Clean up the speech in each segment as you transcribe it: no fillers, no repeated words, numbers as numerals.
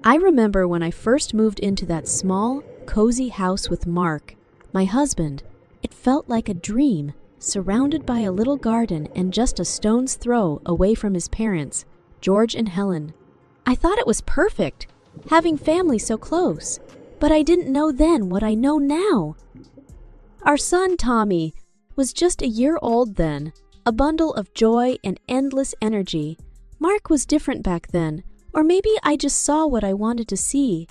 I remember when I first moved into that small, cozy house with Mark, my husband. It felt like a dream, surrounded by a little garden and just a stone's throw away from his parents, George and Helen. I thought it was perfect, having family so close, but I didn't know then what I know now. Our son, Tommy, was just a year old then, a bundle of joy and endless energy. Mark was different back then, or maybe I just saw what I wanted to see.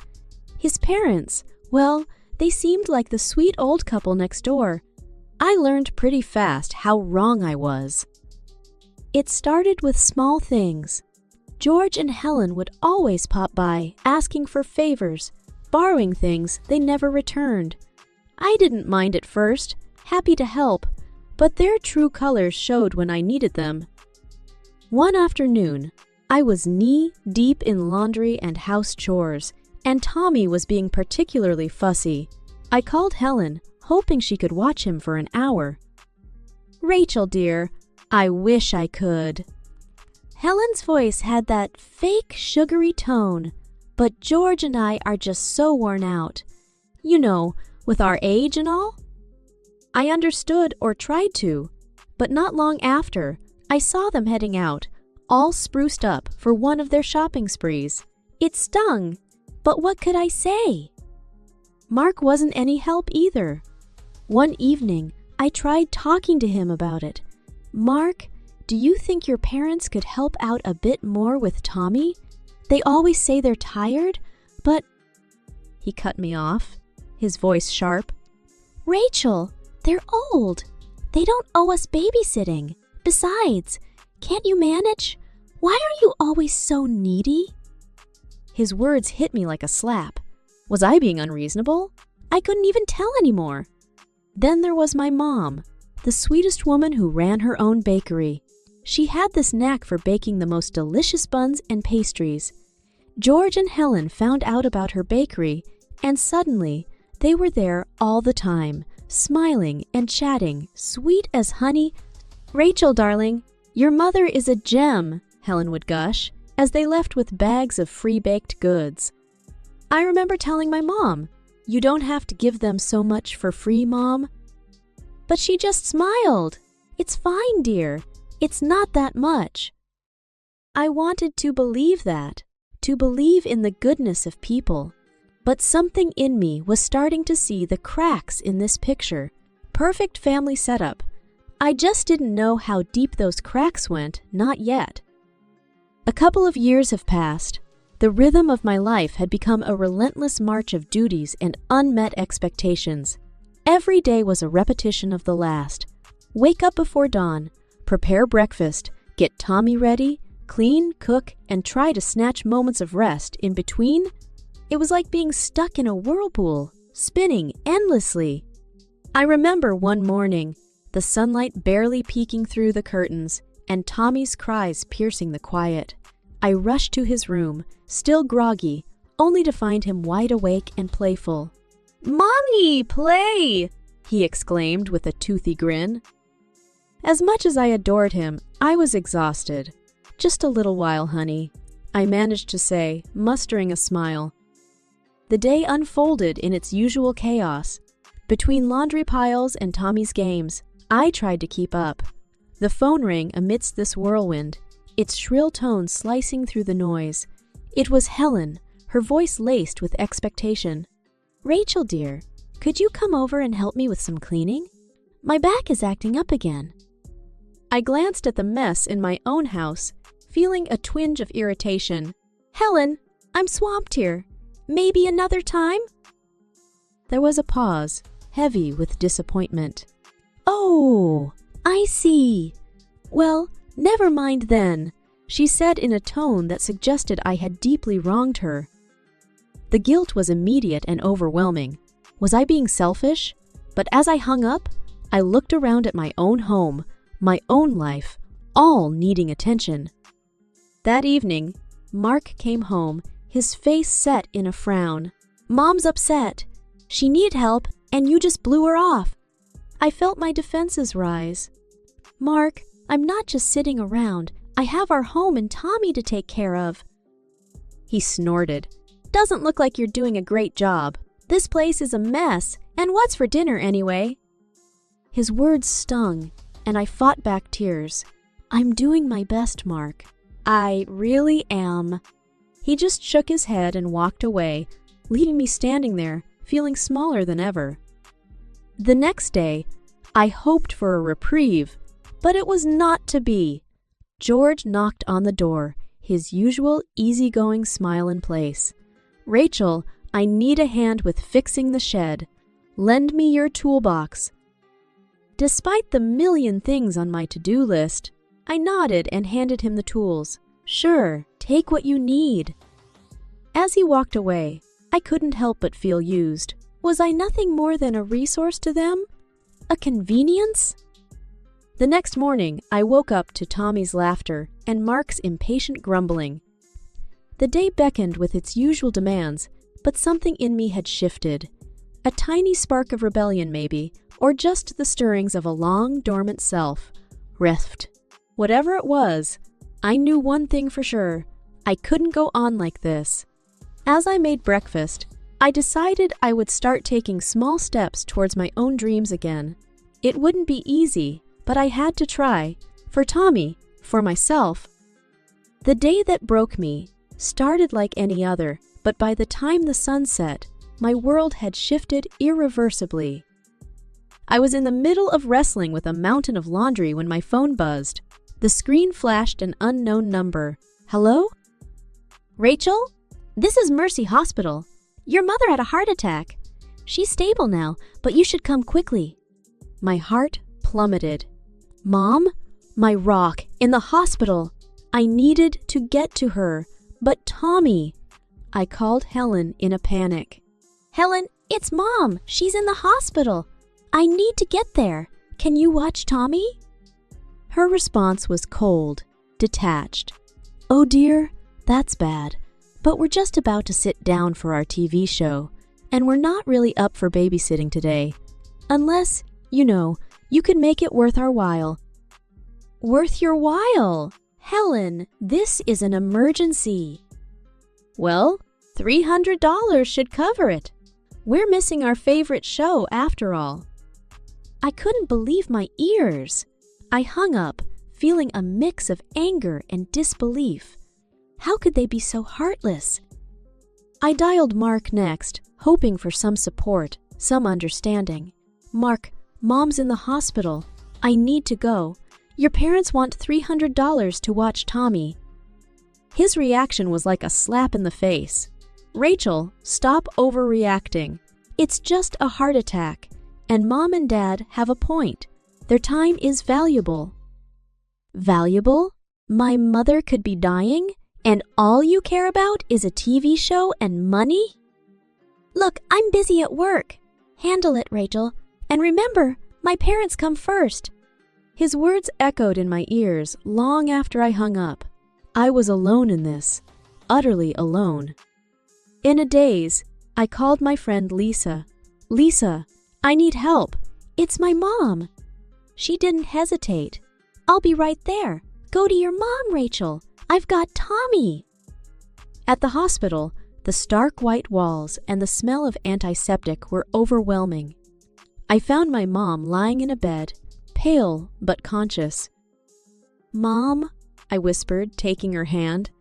His parents, well, they seemed like the sweet old couple next door. I learned pretty fast how wrong I was. It started with small things. George and Helen would always pop by, asking for favors, borrowing things they never returned. I didn't mind at first, happy to help, but their true colors showed when I needed them. One afternoon, I was knee-deep in laundry and house chores, and Tommy was being particularly fussy. I called Helen, hoping she could watch him for an hour. "Rachel, dear, I wish I could." Helen's voice had that fake sugary tone, but George and I are just so worn out. You know, with our age and all? I understood or tried to, but not long after, I saw them heading out, all spruced up for one of their shopping sprees. It stung, but what could I say? Mark wasn't any help either. One evening, I tried talking to him about it. "Mark, do you think your parents could help out a bit more with Tommy? They always say they're tired, but—" He cut me off, his voice sharp. "Rachel, they're old. They don't owe us babysitting. Besides, can't you manage? Why are you always so needy?" His words hit me like a slap. Was I being unreasonable? I couldn't even tell anymore. Then there was my mom, the sweetest woman who ran her own bakery. She had this knack for baking the most delicious buns and pastries. George and Helen found out about her bakery, and suddenly they were there all the time, smiling and chatting, sweet as honey. "Rachel, darling, your mother is a gem," Helen would gush, as they left with bags of free-baked goods. I remember telling my mom, "You don't have to give them so much for free, Mom." But she just smiled. "It's fine, dear. It's not that much." I wanted to believe that, to believe in the goodness of people. But something in me was starting to see the cracks in this picture. Perfect family setup. I just didn't know how deep those cracks went, not yet. A couple of years have passed. The rhythm of my life had become a relentless march of duties and unmet expectations. Every day was a repetition of the last. Wake up before dawn, prepare breakfast, get Tommy ready, clean, cook, and try to snatch moments of rest in between. It was like being stuck in a whirlpool, spinning endlessly. I remember one morning, the sunlight barely peeking through the curtains, and Tommy's cries piercing the quiet. I rushed to his room, still groggy, only to find him wide awake and playful. "Mommy, play!" he exclaimed with a toothy grin. As much as I adored him, I was exhausted. "Just a little while, honey," I managed to say, mustering a smile. The day unfolded in its usual chaos. Between laundry piles and Tommy's games, I tried to keep up. The phone rang amidst this whirlwind, its shrill tones slicing through the noise. It was Helen, her voice laced with expectation. "Rachel, dear, could you come over and help me with some cleaning? My back is acting up again." I glanced at the mess in my own house, feeling a twinge of irritation. "Helen, I'm swamped here. Maybe another time?" There was a pause, heavy with disappointment. "Oh, I see. Well, never mind then," she said in a tone that suggested I had deeply wronged her. The guilt was immediate and overwhelming. Was I being selfish? But as I hung up, I looked around at my own home, my own life, all needing attention. That evening, Mark came home, his face set in a frown. "Mom's upset. She needed help, and you just blew her off." I felt my defenses rise. "Mark, I'm not just sitting around. I have our home and Tommy to take care of." He snorted. doesn't look like you're doing a great job. This place is a mess, and what's for dinner anyway?" His words stung, and I fought back tears. "I'm doing my best, Mark. I really am." He just shook his head and walked away, leaving me standing there, feeling smaller than ever. The next day, I hoped for a reprieve, but it was not to be. George knocked on the door, his usual easygoing smile in place. "Rachel, I need a hand with fixing the shed. Lend me your toolbox." Despite the million things on my to-do list, I nodded and handed him the tools. "Sure, take what you need." As he walked away, I couldn't help but feel used. Was I nothing more than a resource to them? A convenience? The next morning, I woke up to Tommy's laughter and Mark's impatient grumbling. The day beckoned with its usual demands, but something in me had shifted. A tiny spark of rebellion, maybe, or just the stirrings of a long, dormant self. Reft. Whatever it was, I knew one thing for sure. I couldn't go on like this. As I made breakfast, I decided I would start taking small steps towards my own dreams again. It wouldn't be easy, but I had to try. For Tommy, for myself. The day that broke me started like any other, but by the time the sun set, my world had shifted irreversibly. I was in the middle of wrestling with a mountain of laundry when my phone buzzed. The screen flashed an unknown number. "Hello? Rachel? This is Mercy Hospital. Your mother had a heart attack. She's stable now, but you should come quickly." My heart plummeted. Mom? My rock, in the hospital. I needed to get to her. But Tommy. I called Helen in a panic. "Helen, it's Mom. She's in the hospital. I need to get there. Can you watch Tommy?" Her response was cold, detached. "Oh dear, that's bad. But we're just about to sit down for our TV show, and we're not really up for babysitting today. Unless, you can make it worth our while." "Worth your while? Helen, this is an emergency." "Well, $300 should cover it. We're missing our favorite show after all." I couldn't believe my ears. I hung up, feeling a mix of anger and disbelief. How could they be so heartless? I dialed Mark next, hoping for some support, some understanding. "Mark, Mom's in the hospital. I need to go. Your parents want $300 to watch Tommy." His reaction was like a slap in the face. "Rachel, stop overreacting. It's just a heart attack, and Mom and Dad have a point. Their time is valuable." Valuable? My mother could be dying? And all you care about is a TV show and money? "Look, I'm busy at work." "Handle it, Rachel. And remember, my parents come first." His words echoed in my ears long after I hung up. I was alone in this, utterly alone. In a daze, I called my friend Lisa. "Lisa, I need help. It's my mom." She didn't hesitate. "I'll be right there. Go to your mom, Rachel. I've got Tommy." At the hospital, the stark white walls and the smell of antiseptic were overwhelming. I found my mom lying in a bed, pale but conscious. "Mom," I whispered, taking her hand.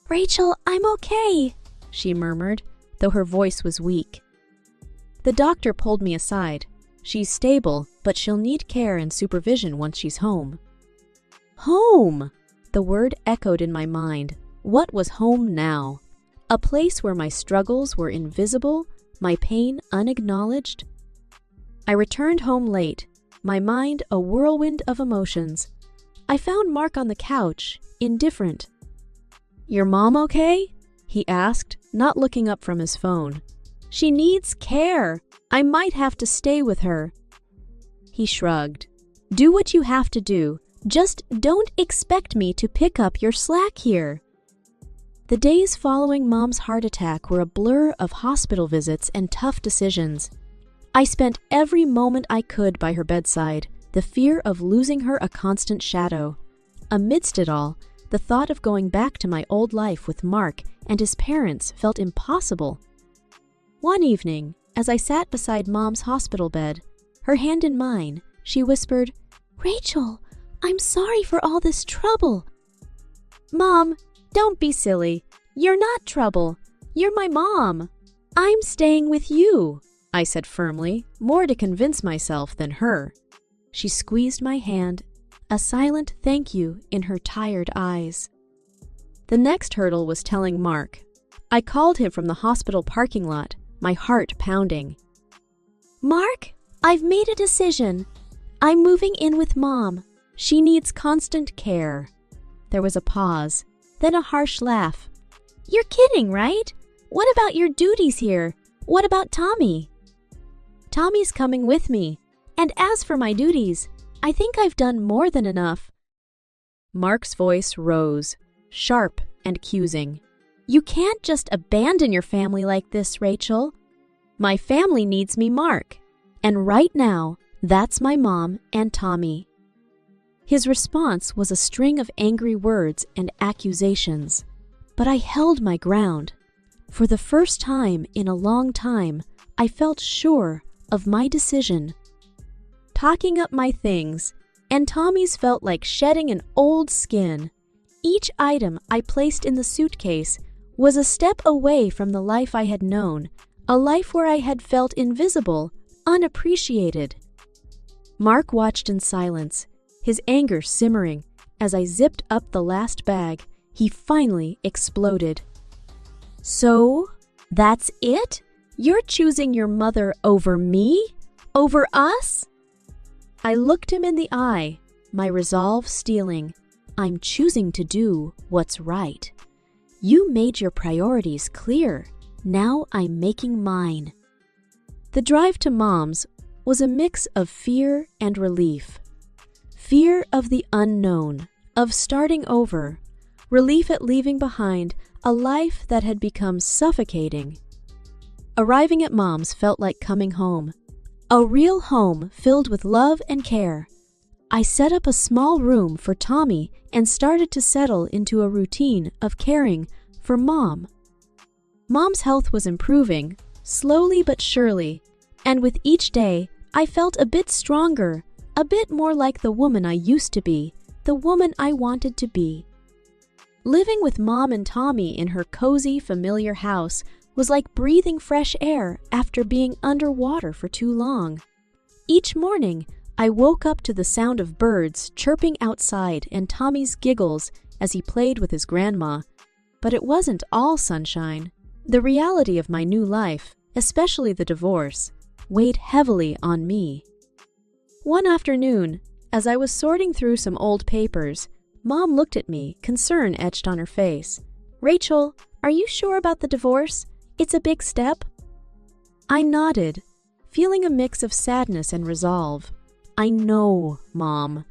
"Rachel, I'm okay," she murmured, though her voice was weak. The doctor pulled me aside. "She's stable, but she'll need care and supervision once she's home." Home! The word echoed in my mind. What was home now? A place where my struggles were invisible, my pain unacknowledged? I returned home late, my mind a whirlwind of emotions. I found Mark on the couch, indifferent. "Your mom okay?" he asked, not looking up from his phone. "She needs care. I might have to stay with her." He shrugged. "Do what you have to do. Just don't expect me to pick up your slack here." The days following Mom's heart attack were a blur of hospital visits and tough decisions. I spent every moment I could by her bedside, the fear of losing her a constant shadow. Amidst it all, the thought of going back to my old life with Mark and his parents felt impossible. One evening, as I sat beside Mom's hospital bed, her hand in mine, she whispered, "Rachel, I'm sorry for all this trouble." "Mom, don't be silly. You're not trouble. You're my mom. I'm staying with you," I said firmly, more to convince myself than her. She squeezed my hand, a silent thank you in her tired eyes. The next hurdle was telling Mark. I called him from the hospital parking lot, my heart pounding. "Mark, I've made a decision. I'm moving in with Mom. She needs constant care." There was a pause, then a harsh laugh. "You're kidding, right? What about your duties here? What about Tommy?" "Tommy's coming with me. And as for my duties, I think I've done more than enough." Mark's voice rose, sharp and accusing. "You can't just abandon your family like this, Rachel. My family needs me, Mark. And right now, that's my mom and Tommy." His response was a string of angry words and accusations. But I held my ground. For the first time in a long time, I felt sure of my decision. Packing up my things, and Tommy's felt like shedding an old skin. Each item I placed in the suitcase was a step away from the life I had known, a life where I had felt invisible, unappreciated. Mark watched in silence, his anger simmering. As I zipped up the last bag, he finally exploded. "So, that's it? You're choosing your mother over me? Over us?" I looked him in the eye, my resolve steeling. "I'm choosing to do what's right. You made your priorities clear. Now I'm making mine." The drive to Mom's was a mix of fear and relief. Fear of the unknown, of starting over. Relief at leaving behind a life that had become suffocating. Arriving at Mom's felt like coming home. A real home filled with love and care. I set up a small room for Tommy and started to settle into a routine of caring for Mom. Mom's health was improving, slowly but surely, and with each day, I felt a bit stronger, a bit more like the woman I used to be, the woman I wanted to be. Living with Mom and Tommy in her cozy, familiar house was like breathing fresh air after being underwater for too long. Each morning, I woke up to the sound of birds chirping outside and Tommy's giggles as he played with his grandma. But it wasn't all sunshine. The reality of my new life, especially the divorce, weighed heavily on me. One afternoon, as I was sorting through some old papers, Mom looked at me, concern etched on her face. "Rachel, are you sure about the divorce? It's a big step." I nodded, feeling a mix of sadness and resolve. "I know, Mom.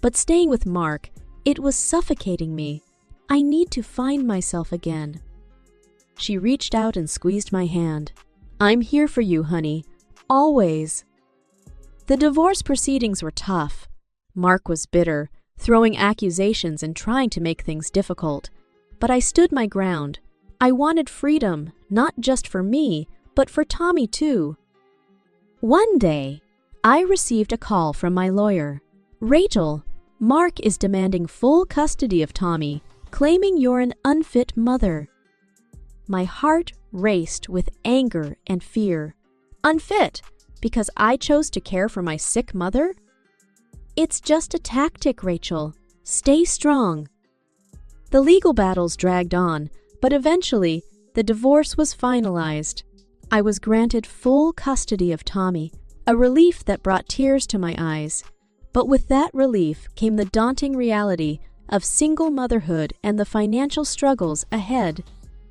But staying with Mark, it was suffocating me. I need to find myself again." She reached out and squeezed my hand. "I'm here for you, honey. Always." The divorce proceedings were tough. Mark was bitter, throwing accusations and trying to make things difficult. But I stood my ground. I wanted freedom, not just for me, but for Tommy too. One day, I received a call from my lawyer. "Rachel, Mark is demanding full custody of Tommy, claiming you're an unfit mother." My heart raced with anger and fear. Unfit? Because I chose to care for my sick mother? "It's just a tactic, Rachel. Stay strong." The legal battles dragged on, but eventually, the divorce was finalized. I was granted full custody of Tommy, a relief that brought tears to my eyes. But with that relief came the daunting reality of single motherhood and the financial struggles ahead.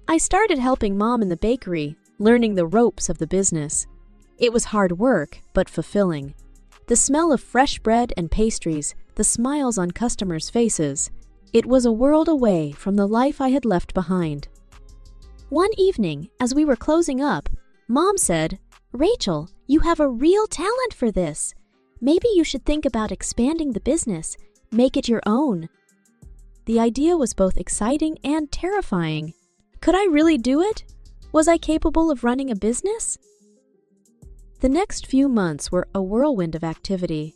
I started helping Mom in the bakery, learning the ropes of the business. It was hard work, but fulfilling. The smell of fresh bread and pastries, the smiles on customers' faces. It was a world away from the life I had left behind. One evening, as we were closing up, Mom said, "Rachel, you have a real talent for this. Maybe you should think about expanding the business, make it your own." The idea was both exciting and terrifying. Could I really do it? Was I capable of running a business? The next few months were a whirlwind of activity.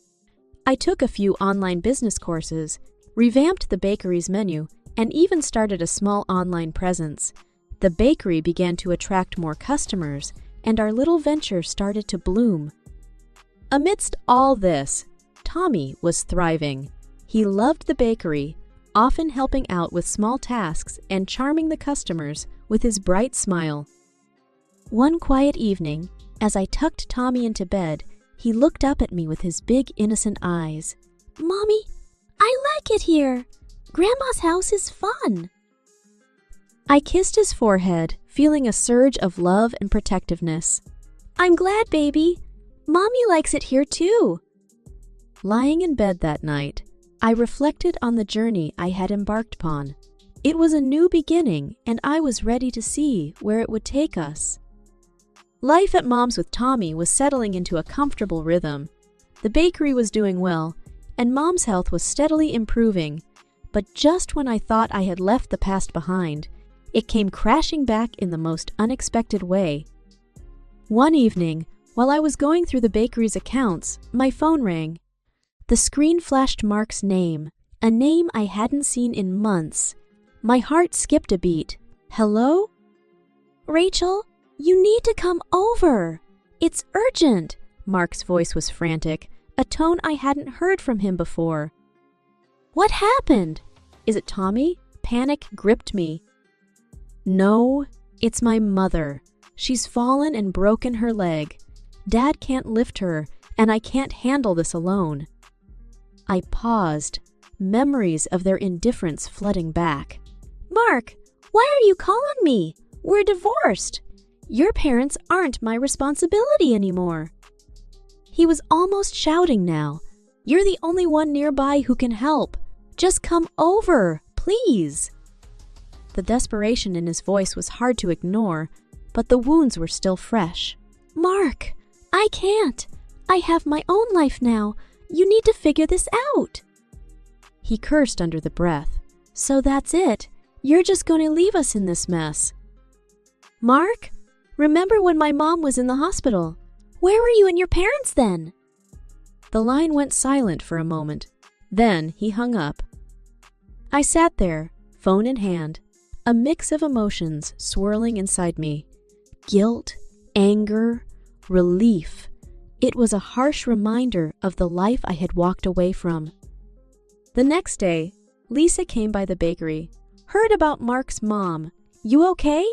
I took a few online business courses, revamped the bakery's menu, and even started a small online presence. The bakery began to attract more customers, and our little venture started to bloom. Amidst all this, Tommy was thriving. He loved the bakery, often helping out with small tasks and charming the customers with his bright smile. One quiet evening, as I tucked Tommy into bed, he looked up at me with his big, innocent eyes. "Mommy, I like it here. Grandma's house is fun." I kissed his forehead, feeling a surge of love and protectiveness. "I'm glad, baby. Mommy likes it here too." Lying in bed that night, I reflected on the journey I had embarked upon. It was a new beginning, and I was ready to see where it would take us. Life at Mom's with Tommy was settling into a comfortable rhythm. The bakery was doing well, and Mom's health was steadily improving. But just when I thought I had left the past behind, it came crashing back in the most unexpected way. One evening, while I was going through the bakery's accounts, my phone rang. The screen flashed Mark's name, a name I hadn't seen in months. My heart skipped a beat. "Hello?" "Rachel, you need to come over. It's urgent." Mark's voice was frantic, a tone I hadn't heard from him before. "What happened? Is it Tommy?" Panic gripped me. "No, it's my mother. She's fallen and broken her leg. Dad can't lift her, and I can't handle this alone." I paused, memories of their indifference flooding back. "Mark, why are you calling me? We're divorced. Your parents aren't my responsibility anymore." He was almost shouting now. "You're the only one nearby who can help. Just come over, please." The desperation in his voice was hard to ignore, but the wounds were still fresh. "Mark, I can't. I have my own life now. You need to figure this out." He cursed under the breath. "So that's it. You're just going to leave us in this mess." "Mark, remember when my mom was in the hospital? Where were you and your parents then?" The line went silent for a moment. Then he hung up. I sat there, phone in hand, a mix of emotions swirling inside me. Guilt, anger, relief. It was a harsh reminder of the life I had walked away from. The next day, Lisa came by the bakery. "Heard about Mark's mom. You okay?"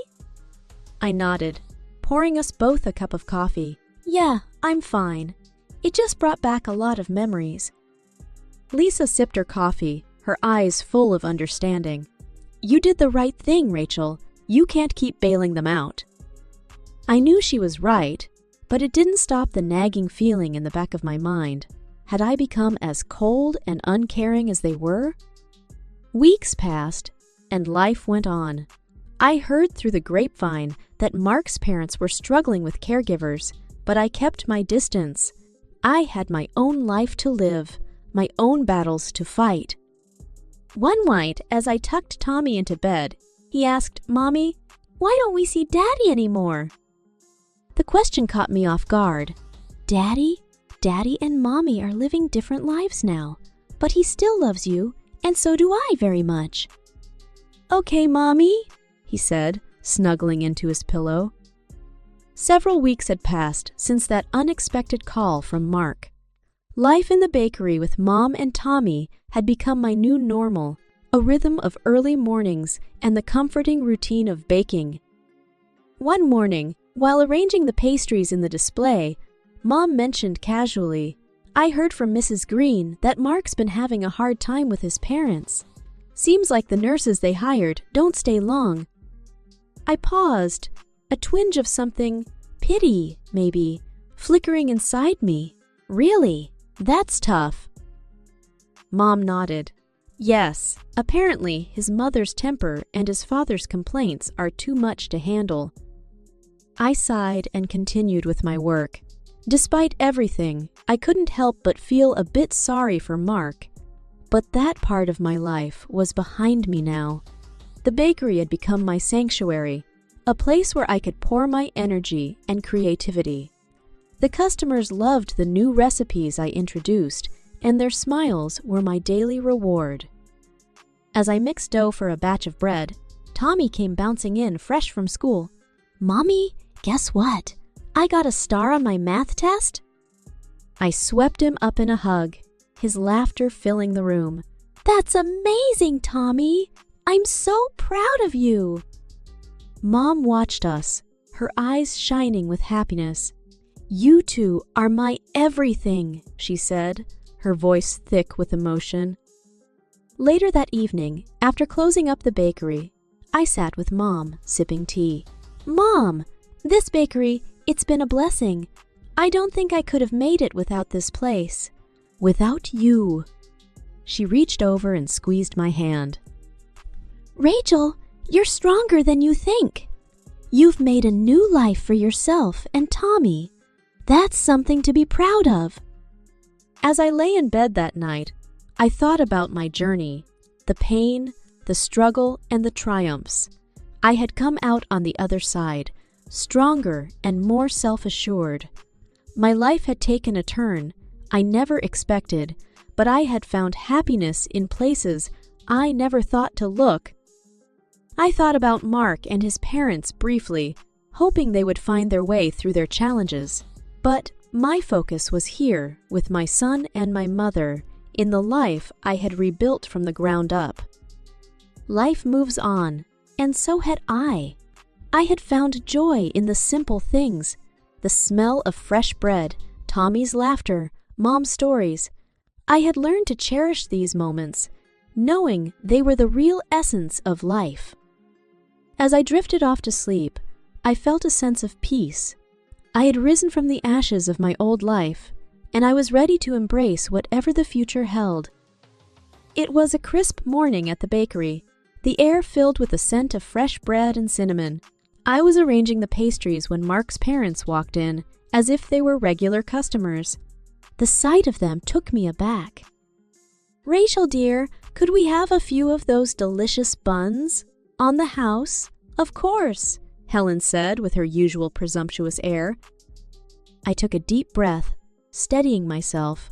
I nodded, pouring us both a cup of coffee. "Yeah, I'm fine. It just brought back a lot of memories." Lisa sipped her coffee, her eyes full of understanding. "You did the right thing, Rachel. You can't keep bailing them out." I knew she was right, but it didn't stop the nagging feeling in the back of my mind. Had I become as cold and uncaring as they were? Weeks passed, and life went on. I heard through the grapevine that Mark's parents were struggling with caregivers, but I kept my distance. I had my own life to live, my own battles to fight. One night, as I tucked Tommy into bed, he asked, "Mommy, why don't we see Daddy anymore?" The question caught me off guard. Daddy and Mommy are living different lives now, but he still loves you, and so do I very much. "Okay, Mommy," he said, snuggling into his pillow. Several weeks had passed since that unexpected call from Mark. Life in the bakery with Mom and Tommy had become my new normal, a rhythm of early mornings and the comforting routine of baking. One morning, while arranging the pastries in the display, Mom mentioned casually, "I heard from Mrs. Green that Mark's been having a hard time with his parents. Seems like the nurses they hired don't stay long." I paused, a twinge of something, pity, maybe, flickering inside me. "Really? That's tough." Mom nodded. "Yes, apparently his mother's temper and his father's complaints are too much to handle." I sighed and continued with my work. Despite everything, I couldn't help but feel a bit sorry for Mark. But that part of my life was behind me now. The bakery had become my sanctuary, a place where I could pour my energy and creativity. The customers loved the new recipes I introduced, and their smiles were my daily reward. As I mixed dough for a batch of bread, Tommy came bouncing in fresh from school. "Mommy, guess what? I got a star on my math test?" I swept him up in a hug, his laughter filling the room. "That's amazing, Tommy! I'm so proud of you!" Mom watched us, her eyes shining with happiness. "You two are my everything," she said, her voice thick with emotion. Later that evening, after closing up the bakery, I sat with Mom, sipping tea. "Mom, this bakery, it's been a blessing. I don't think I could have made it without this place. Without you." She reached over and squeezed my hand. "Rachel, you're stronger than you think. You've made a new life for yourself and Tommy. That's something to be proud of." As I lay in bed that night, I thought about my journey, the pain, the struggle, and the triumphs. I had come out on the other side, stronger and more self-assured. My life had taken a turn I never expected, but I had found happiness in places I never thought to look. I thought about Mark and his parents briefly, hoping they would find their way through their challenges. But my focus was here with my son and my mother, in the life I had rebuilt from the ground up. Life moves on, and so had I. I had found joy in the simple things, the smell of fresh bread, Tommy's laughter, Mom's stories. I had learned to cherish these moments, knowing they were the real essence of life. As I drifted off to sleep, I felt a sense of peace. I had risen from the ashes of my old life, and I was ready to embrace whatever the future held. It was a crisp morning at the bakery, the air filled with the scent of fresh bread and cinnamon. I was arranging the pastries when Mark's parents walked in, as if they were regular customers. The sight of them took me aback. "Rachel, dear, could we have a few of those delicious buns? On the house?" "Of course," Helen said with her usual presumptuous air. I took a deep breath, steadying myself.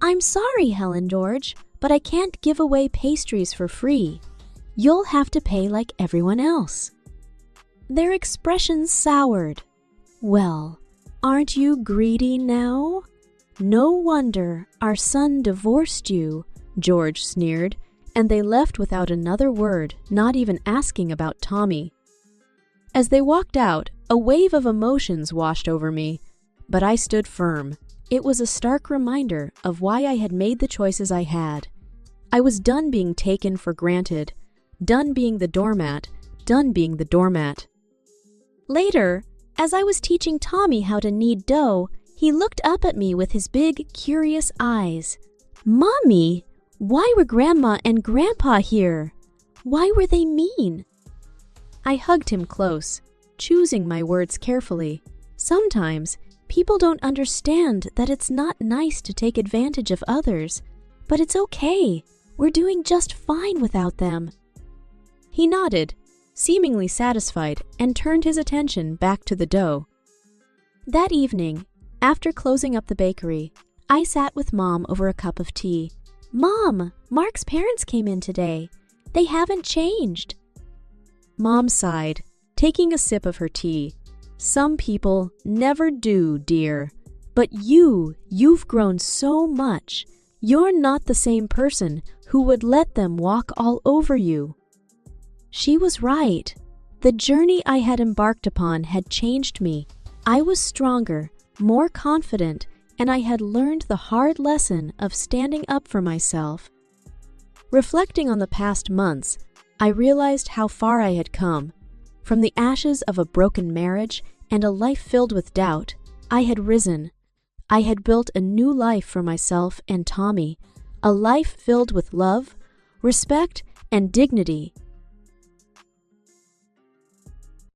"I'm sorry, Helen George, but I can't give away pastries for free. You'll have to pay like everyone else." Their expressions soured. "Well, aren't you greedy now? No wonder our son divorced you," George sneered, and they left without another word, not even asking about Tommy. As they walked out, a wave of emotions washed over me, but I stood firm. It was a stark reminder of why I had made the choices I had. I was done being taken for granted, done being the doormat, done being the doormat. Later, as I was teaching Tommy how to knead dough, he looked up at me with his big, curious eyes. "Mommy, why were Grandma and Grandpa here? Why were they mean?" I hugged him close, choosing my words carefully. Sometimes, people don't understand that it's not nice to take advantage of others, but it's okay. We're doing just fine without them. He nodded, seemingly satisfied, and turned his attention back to the dough. That evening, after closing up the bakery, I sat with Mom over a cup of tea. "Mom, Mark's parents came in today. They haven't changed." Mom sighed, taking a sip of her tea. "Some people never do, dear. But you've grown so much. You're not the same person who would let them walk all over you." She was right. The journey I had embarked upon had changed me. I was stronger, more confident, and I had learned the hard lesson of standing up for myself. Reflecting on the past months, I realized how far I had come. From the ashes of a broken marriage and a life filled with doubt, I had risen. I had built a new life for myself and Tommy, a life filled with love, respect, and dignity.